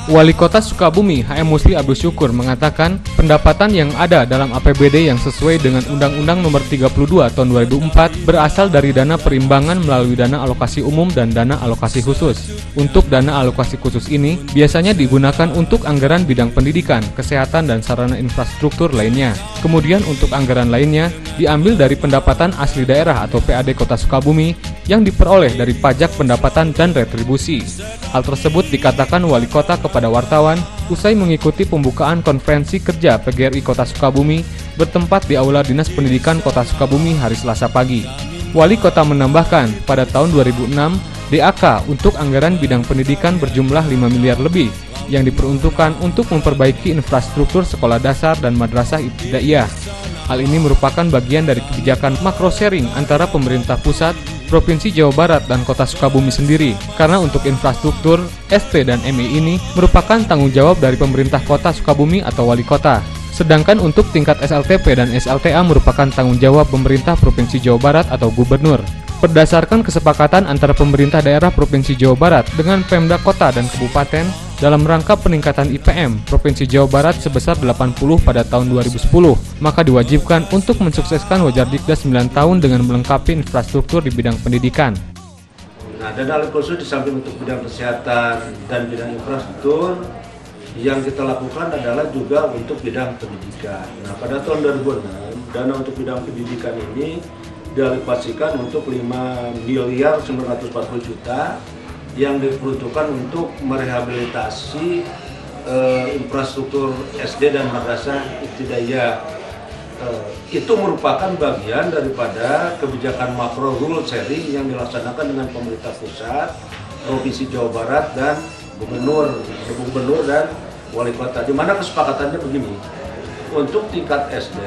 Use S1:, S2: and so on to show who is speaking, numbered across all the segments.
S1: Wali Kota Sukabumi HM Musli Abdul Syukur mengatakan pendapatan yang ada dalam APBD yang sesuai dengan Undang-Undang Nomor 32 Tahun 2004 berasal dari dana perimbangan melalui dana alokasi umum dan dana alokasi khusus. Untuk dana alokasi khusus ini biasanya digunakan untuk anggaran bidang pendidikan, kesehatan, dan sarana infrastruktur lainnya. Kemudian untuk anggaran lainnya diambil dari pendapatan asli daerah atau PAD Kota Sukabumi yang diperoleh dari pajak pendapatan dan retribusi. Hal tersebut dikatakan Wali Kota kepada wartawan usai mengikuti pembukaan konferensi kerja PGRI Kota Sukabumi bertempat di Aula Dinas Pendidikan Kota Sukabumi hari Selasa pagi. Wali Kota menambahkan pada tahun 2006 DAK untuk anggaran bidang pendidikan berjumlah 5 miliar lebih yang diperuntukkan untuk memperbaiki infrastruktur sekolah dasar dan madrasah ibtidaiyah. Hal ini merupakan bagian dari kebijakan makro sharing antara pemerintah pusat, Provinsi Jawa Barat, dan Kota Sukabumi sendiri, karena untuk infrastruktur, ST dan MI ini merupakan tanggung jawab dari pemerintah Kota Sukabumi atau Wali Kota. Sedangkan untuk tingkat SLTP dan SLTA merupakan tanggung jawab pemerintah Provinsi Jawa Barat atau Gubernur. Berdasarkan kesepakatan antara pemerintah daerah Provinsi Jawa Barat dengan Pemda Kota dan Kabupaten dalam rangka peningkatan IPM Provinsi Jawa Barat sebesar 80 pada tahun 2010, maka diwajibkan untuk mensukseskan Wajardikda 9 tahun dengan melengkapi infrastruktur di bidang pendidikan.
S2: Nah, dana alokasi di samping untuk bidang kesehatan dan bidang infrastruktur, yang kita lakukan adalah juga untuk bidang pendidikan. Nah, pada tahun 2006, dana untuk bidang pendidikan ini dialokasikan untuk 5.940 juta yang diperuntukkan untuk merehabilitasi infrastruktur SD dan madrasah ibtidaiyah. Itu merupakan bagian daripada kebijakan makro rule sharing yang dilaksanakan dengan pemerintah pusat, Provinsi Jawa Barat, dan Gubernur dan Wali Kota. Di mana kesepakatannya begini, untuk tingkat SD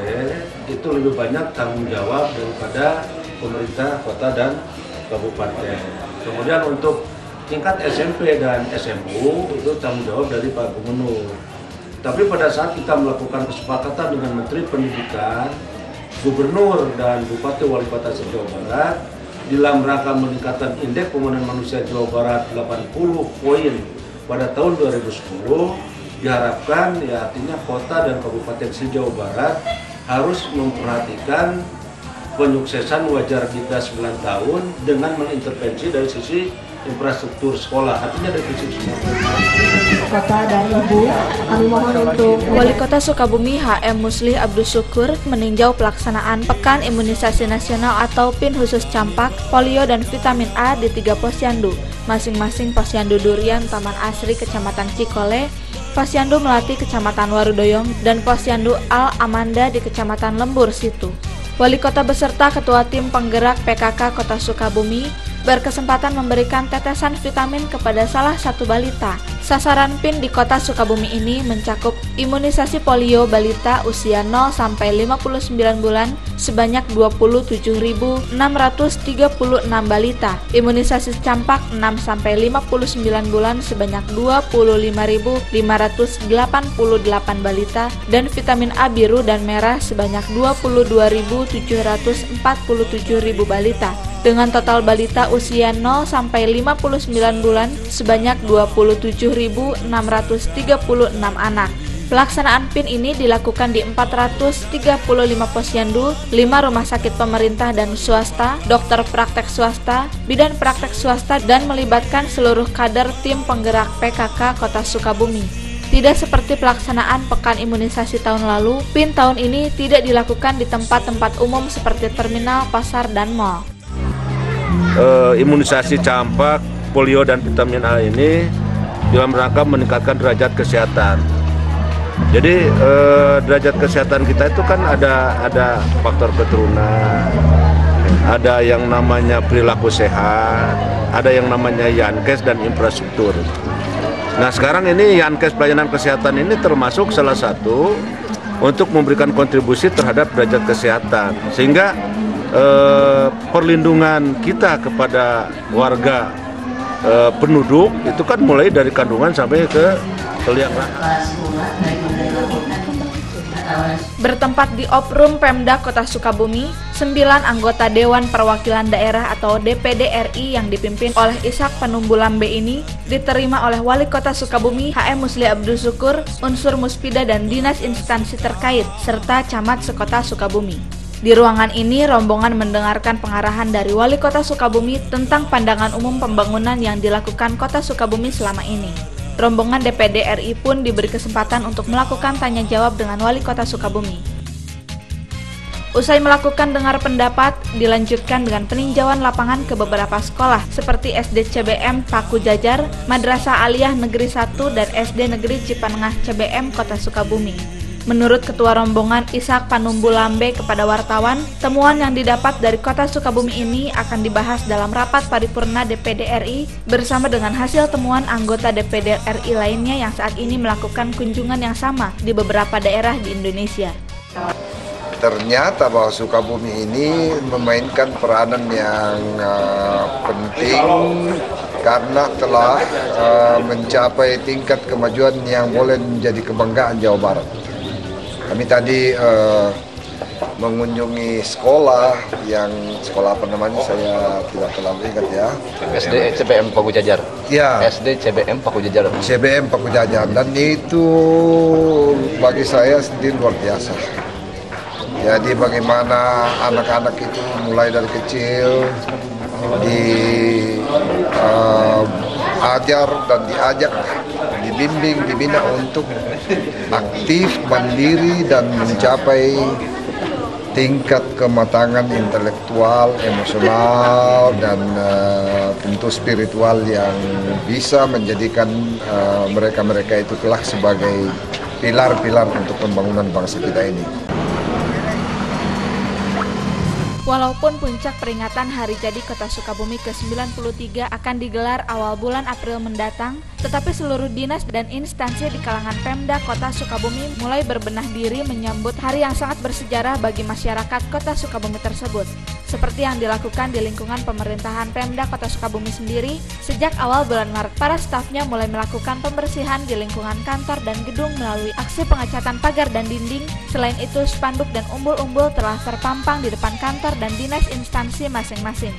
S2: itu lebih banyak tanggung jawab daripada pemerintah kota dan kabupaten. Kemudian untuk tingkat SMP dan SMU itu tanggung jawab dari Pak Gubernur. Tapi pada saat kita melakukan kesepakatan dengan Menteri Pendidikan, Gubernur dan Bupati Wali Kota Jawa Barat dalam rangka meningkatkan indeks pembangunan manusia Jawa Barat 80 poin pada tahun 2010, diharapkan ya artinya kota dan kabupaten Jawa Barat harus memperhatikan penyuksesan Wajardikda 9 tahun dengan mengintervensi dari sisi infrastruktur sekolah, artinya dari sisi
S3: Kota dan Ibu, kami mohon untuk
S4: Wali Kota Sukabumi HM Musli Abdul Syukur meninjau pelaksanaan Pekan Imunisasi Nasional atau PIN khusus campak, polio, dan vitamin A di 3 posyandu, masing-masing posyandu Durian Taman Asri Kecamatan Cikole, Posyandu Melati Kecamatan Warudoyong, dan Posyandu Al Amanda di Kecamatan Lembur Situ. Wali Kota beserta Ketua Tim Penggerak PKK Kota Sukabumi berkesempatan memberikan tetesan vitamin kepada salah satu balita. Sasaran PIN di Kota Sukabumi ini mencakup imunisasi polio balita usia 0 sampai 59 bulan sebanyak 27.636 balita, imunisasi campak 6 sampai 59 bulan sebanyak 25.588 balita, dan vitamin A biru dan merah sebanyak 22.747.000 balita. Dengan total balita usia 0 sampai 59 bulan sebanyak 27.636 anak. Pelaksanaan PIN ini dilakukan di 435 posyandu, 5 rumah sakit pemerintah dan swasta, dokter praktek swasta, bidan praktek swasta, dan melibatkan seluruh kader tim penggerak PKK Kota Sukabumi. Tidak seperti pelaksanaan pekan imunisasi tahun lalu, PIN tahun ini tidak dilakukan di tempat-tempat umum seperti terminal, pasar, dan mal.
S2: Imunisasi campak, polio, dan vitamin A ini dalam rangka meningkatkan derajat kesehatan. Jadi derajat kesehatan kita itu kan ada faktor keturunan, ada yang namanya perilaku sehat, ada yang namanya Yankes dan infrastruktur. Nah sekarang ini Yankes pelayanan kesehatan ini termasuk salah satu untuk memberikan kontribusi terhadap derajat kesehatan, sehingga perlindungan kita kepada warga penduduk itu kan mulai dari kandungan sampai ke liang lahat.
S4: Bertempat di Oprum Pemda Kota Sukabumi, 9 anggota Dewan Perwakilan Daerah atau DPD RI yang dipimpin oleh Ishak Panumbu Lambe ini diterima oleh Wali Kota Sukabumi HM Musli Abdul Syukur, unsur Muspida dan dinas instansi terkait, serta camat sekota Sukabumi. Di ruangan ini, rombongan mendengarkan pengarahan dari Wali Kota Sukabumi tentang pandangan umum pembangunan yang dilakukan Kota Sukabumi selama ini. Rombongan DPD RI pun diberi kesempatan untuk melakukan tanya jawab dengan Wali Kota Sukabumi. Usai melakukan dengar pendapat, dilanjutkan dengan peninjauan lapangan ke beberapa sekolah seperti SD CBM Paku Jajar, Madrasah Aliyah Negeri 1 dan SD Negeri Cipanengah CBM Kota Sukabumi. Menurut Ketua Rombongan Ishak Panumbu Lambe kepada wartawan, temuan yang didapat dari Kota Sukabumi ini akan dibahas dalam rapat paripurna DPD RI bersama dengan hasil temuan anggota DPD RI lainnya yang saat ini melakukan kunjungan yang sama di beberapa daerah di Indonesia.
S5: Ternyata bahwa Sukabumi ini memainkan peranan yang penting karena telah mencapai tingkat kemajuan yang boleh menjadi kebanggaan Jawa Barat. Kami tadi mengunjungi sekolah apa namanya saya tidak terlalu ingat ya.
S6: SD CBM Paku Jajar.
S5: Ya.
S6: SD CBM Paku Jajar.
S5: CBM Paku Jajar, dan itu bagi saya sendiri luar biasa. Jadi bagaimana anak-anak itu mulai dari kecil diajar dan diajak, dibimbing, dibina untuk aktif, mandiri, dan mencapai tingkat kematangan intelektual, emosional, dan tentu spiritual yang bisa menjadikan mereka-mereka itu kelak sebagai pilar-pilar untuk pembangunan bangsa kita ini.
S4: Walaupun puncak peringatan Hari Jadi Kota Sukabumi ke-93 akan digelar awal bulan April mendatang, tetapi seluruh dinas dan instansi di kalangan Pemda Kota Sukabumi mulai berbenah diri menyambut hari yang sangat bersejarah bagi masyarakat Kota Sukabumi tersebut. Seperti yang dilakukan di lingkungan pemerintahan Pemda Kota Sukabumi sendiri, sejak awal bulan Maret, para stafnya mulai melakukan pembersihan di lingkungan kantor dan gedung melalui aksi pengecatan pagar dan dinding. Selain itu, spanduk dan umbul-umbul telah terpampang di depan kantor dan dinas instansi masing-masing.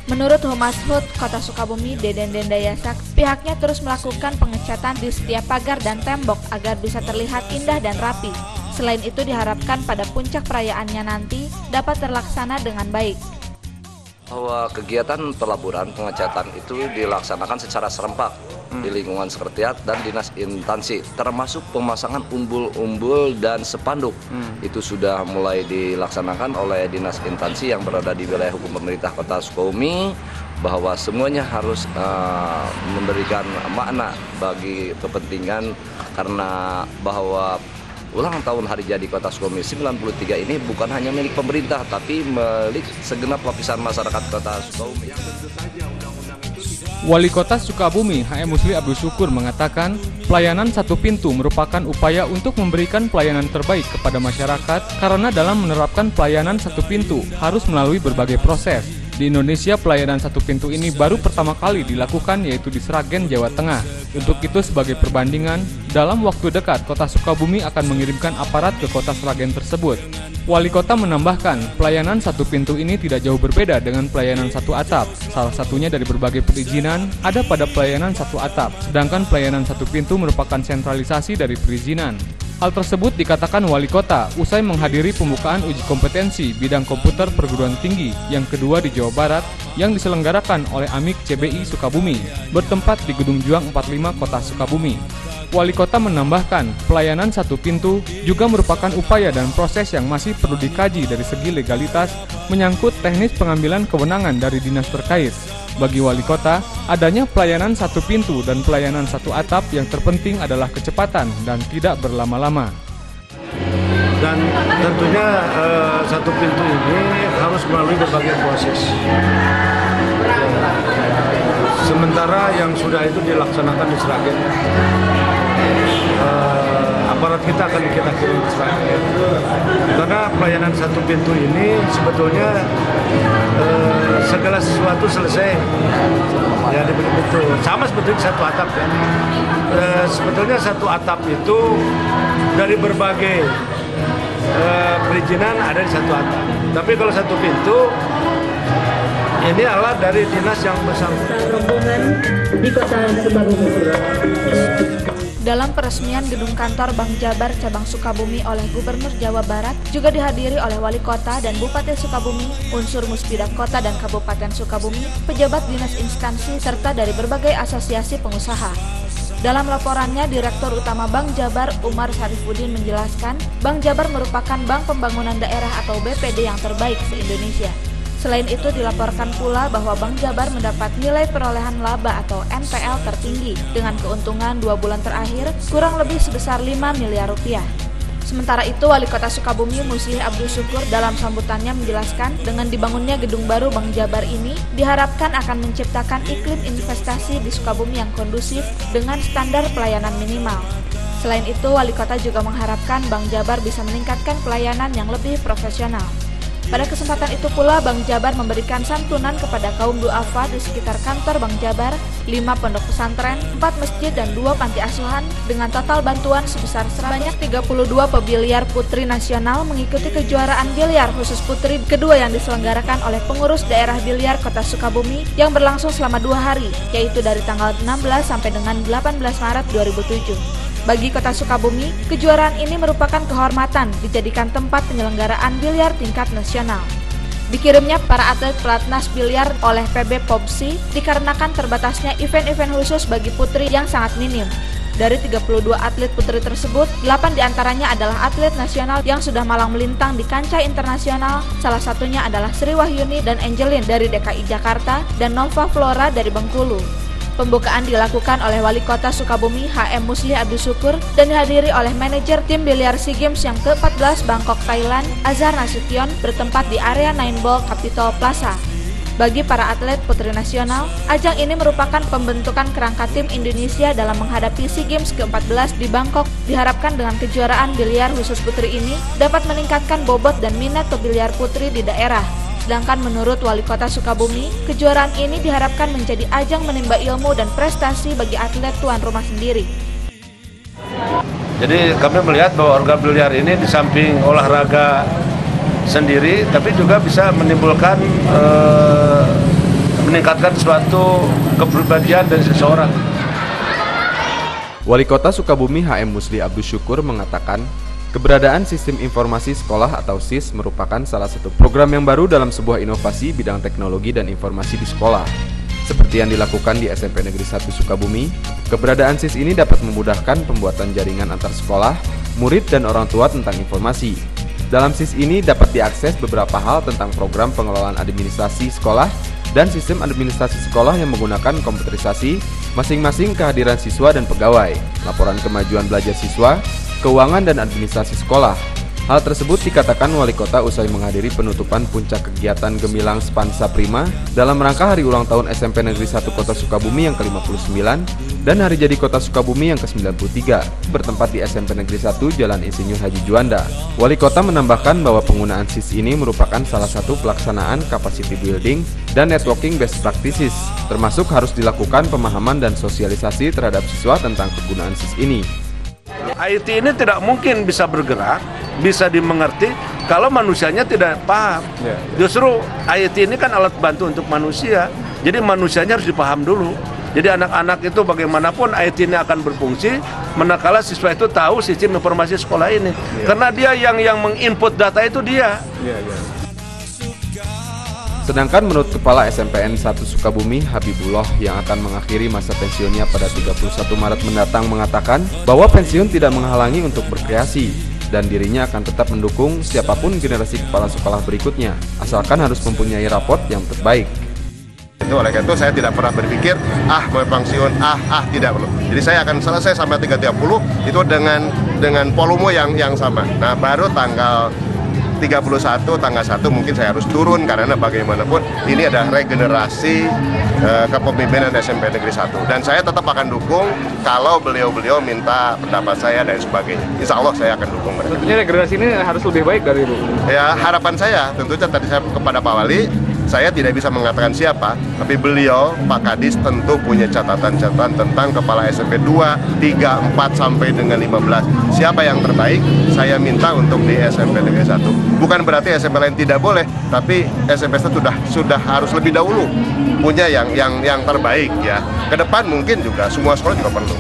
S4: Menurut Humas HUT Kota Sukabumi, Deden Dendayasak, pihaknya terus melakukan pengecatan di setiap pagar dan tembok agar bisa terlihat indah dan rapi. Selain itu, diharapkan pada puncak perayaannya nanti dapat terlaksana dengan baik.
S6: Bahwa kegiatan pelaburan pengecatan itu dilaksanakan secara serempak di lingkungan sekretariat dan dinas instansi, termasuk pemasangan umbul-umbul dan spanduk. Itu sudah mulai dilaksanakan oleh dinas instansi yang berada di wilayah hukum pemerintah Kota Sukabumi, bahwa semuanya harus memberikan makna bagi kepentingan, karena bahwa ulang tahun Hari Jadi Kota Sukabumi 93 ini bukan hanya milik pemerintah, tapi milik segenap lapisan masyarakat Kota Sukabumi.
S1: Wali Kota Sukabumi HM Musli Abdul Syukur mengatakan, pelayanan satu pintu merupakan upaya untuk memberikan pelayanan terbaik kepada masyarakat karena dalam menerapkan pelayanan satu pintu harus melalui berbagai proses. Di Indonesia, pelayanan satu pintu ini baru pertama kali dilakukan, yaitu di Sragen, Jawa Tengah. Untuk itu, sebagai perbandingan, dalam waktu dekat Kota Sukabumi akan mengirimkan aparat ke Kota Sragen tersebut. Wali Kota menambahkan, pelayanan satu pintu ini tidak jauh berbeda dengan pelayanan satu atap. Salah satunya dari berbagai perizinan ada pada pelayanan satu atap, sedangkan pelayanan satu pintu merupakan sentralisasi dari perizinan. Hal tersebut dikatakan Wali Kota usai menghadiri pembukaan uji kompetensi bidang komputer perguruan tinggi yang kedua di Jawa Barat yang diselenggarakan oleh AMIK CBI Sukabumi, bertempat di Gedung Juang 45 Kota Sukabumi. Wali Kota menambahkan, pelayanan satu pintu juga merupakan upaya dan proses yang masih perlu dikaji dari segi legalitas menyangkut teknis pengambilan kewenangan dari dinas terkait. Bagi Wali Kota, adanya pelayanan satu pintu dan pelayanan satu atap yang terpenting adalah kecepatan dan tidak berlama-lama.
S2: Dan tentunya satu pintu ini harus melalui berbagai proses. Sementara yang sudah itu dilaksanakan di Sragen, aparat kita akan kita kirim ke Sragen. Karena pelayanan satu pintu ini sebetulnya segala sesuatu selesai, ya betul. Sama sebetulnya satu atap ya. Sebetulnya satu atap itu dari berbagai perizinan ada di satu atap. Tapi kalau satu pintu, ini alat dari dinas yang bersangkutan.
S3: Rombongan di Kota Sukabumi.
S4: Dalam peresmian gedung kantor Bank Jabar Cabang Sukabumi oleh Gubernur Jawa Barat juga dihadiri oleh Wali Kota dan Bupati Sukabumi, unsur Muspida Kota dan Kabupaten Sukabumi, pejabat dinas instansi, serta dari berbagai asosiasi pengusaha. Dalam laporannya, Direktur Utama Bank Jabar Umar Sarifuddin menjelaskan, Bank Jabar merupakan Bank Pembangunan Daerah atau BPD yang terbaik se-Indonesia. Selain itu dilaporkan pula bahwa Bank Jabar mendapat nilai perolehan laba atau NPL tertinggi dengan keuntungan 2 bulan terakhir kurang lebih sebesar 5 miliar rupiah. Sementara itu, Wali Kota Sukabumi Muslih Abdul Syukur dalam sambutannya menjelaskan dengan dibangunnya gedung baru Bank Jabar ini diharapkan akan menciptakan iklim investasi di Sukabumi yang kondusif dengan standar pelayanan minimal. Selain itu, Wali Kota juga mengharapkan Bank Jabar bisa meningkatkan pelayanan yang lebih profesional. Pada kesempatan itu pula, Bank Jabar memberikan santunan kepada kaum duafa di sekitar kantor Bank Jabar, 5 pondok pesantren, 4 masjid, dan 2 panti asuhan, dengan total bantuan sebesar sebanyak 32 pebiliar putri nasional mengikuti kejuaraan biliar khusus putri kedua yang diselenggarakan oleh pengurus daerah biliar Kota Sukabumi yang berlangsung selama 2 hari, yaitu dari tanggal 16 sampai dengan 18 Maret 2007. Bagi Kota Sukabumi, kejuaraan ini merupakan kehormatan dijadikan tempat penyelenggaraan biliar tingkat nasional. Dikirimnya para atlet pelatnas biliar oleh PB POBSI dikarenakan terbatasnya event-event khusus bagi putri yang sangat minim. Dari 32 atlet putri tersebut, 8 diantaranya adalah atlet nasional yang sudah malang melintang di kancah internasional, salah satunya adalah Sri Wahyuni dan Angelin dari DKI Jakarta dan Nova Flora dari Bengkulu. Pembukaan dilakukan oleh Wali Kota Sukabumi HM Muslih Abdul Syukur dan dihadiri oleh manajer tim biliar SEA Games yang ke-14 Bangkok, Thailand, Azhar Nasution, bertempat di area Nine Ball Capitol Plaza. Bagi para atlet putri nasional, ajang ini merupakan pembentukan kerangka tim Indonesia dalam menghadapi SEA Games ke-14 di Bangkok. Diharapkan dengan kejuaraan biliar khusus putri ini dapat meningkatkan bobot dan minat pebiliar putri di daerah. Sedangkan menurut Wali Kota Sukabumi, kejuaraan ini diharapkan menjadi ajang menimba ilmu dan prestasi bagi atlet tuan rumah sendiri.
S2: Jadi kami melihat bahwa olahraga biliar ini di samping olahraga sendiri, tapi juga bisa menimbulkan, meningkatkan suatu kepribadian dari seseorang.
S7: Wali Kota Sukabumi HM Muslih Abdul Syukur mengatakan, keberadaan Sistem Informasi Sekolah atau SIS merupakan salah satu program yang baru dalam sebuah inovasi bidang teknologi dan informasi di sekolah. Seperti yang dilakukan di SMP Negeri 1 Sukabumi, keberadaan SIS ini dapat memudahkan pembuatan jaringan antar sekolah, murid, dan orang tua tentang informasi. Dalam SIS ini dapat diakses beberapa hal tentang program pengelolaan administrasi sekolah dan sistem administrasi sekolah yang menggunakan komputerisasi, masing-masing kehadiran siswa dan pegawai, laporan kemajuan belajar siswa, keuangan dan administrasi sekolah. Hal tersebut dikatakan Wali Kota usai menghadiri penutupan puncak kegiatan Gemilang Spansa Prima dalam rangka hari ulang tahun SMP Negeri 1 Kota Sukabumi yang ke-59 dan hari jadi Kota Sukabumi yang ke-93 bertempat di SMP Negeri 1 Jalan Insinyur Haji Juanda. Wali Kota menambahkan bahwa penggunaan SIS ini merupakan salah satu pelaksanaan capacity building dan networking best practices, termasuk harus dilakukan pemahaman dan sosialisasi terhadap siswa tentang penggunaan SIS ini.
S2: IT ini tidak mungkin bisa bergerak, bisa dimengerti kalau manusianya tidak paham. Justru IT ini kan alat bantu untuk manusia, jadi manusianya harus dipaham dulu. Jadi anak-anak itu bagaimanapun IT ini akan berfungsi, manakala siswa itu tahu sistem informasi sekolah ini. Karena dia yang menginput data itu dia.
S7: Sedangkan menurut Kepala SMPN 1 Sukabumi, Habibullah, yang akan mengakhiri masa pensiunnya pada 31 Maret mendatang mengatakan bahwa pensiun tidak menghalangi untuk berkreasi dan dirinya akan tetap mendukung siapapun generasi kepala sekolah berikutnya, asalkan harus mempunyai raport yang terbaik.
S5: Oleh karena itu saya tidak pernah berpikir, mau pensiun, tidak belum. Jadi saya akan selesai sampai 3.30 itu dengan volume yang sama. Nah baru tanggal 31 tanggal 1 mungkin saya harus turun karena bagaimanapun ini ada regenerasi kepemimpinan SMP Negeri 1 dan saya tetap akan dukung kalau beliau minta pendapat saya dan sebagainya. Insya Allah saya akan dukung mereka.
S1: Tentunya regenerasi ini harus lebih baik dari itu.
S5: Ya harapan saya tentunya tadi saya kepada Pak Wali Saya tidak bisa mengatakan siapa, tapi beliau, Pak Kadis, tentu punya catatan-catatan tentang kepala SMP 2, 3, 4, sampai dengan 15. Siapa yang terbaik, saya minta untuk di SMP Negeri 1. Bukan berarti SMP lain tidak boleh, tapi SMP sudah harus lebih dahulu punya yang terbaik ya. Ke depan mungkin juga semua sekolah juga perlu.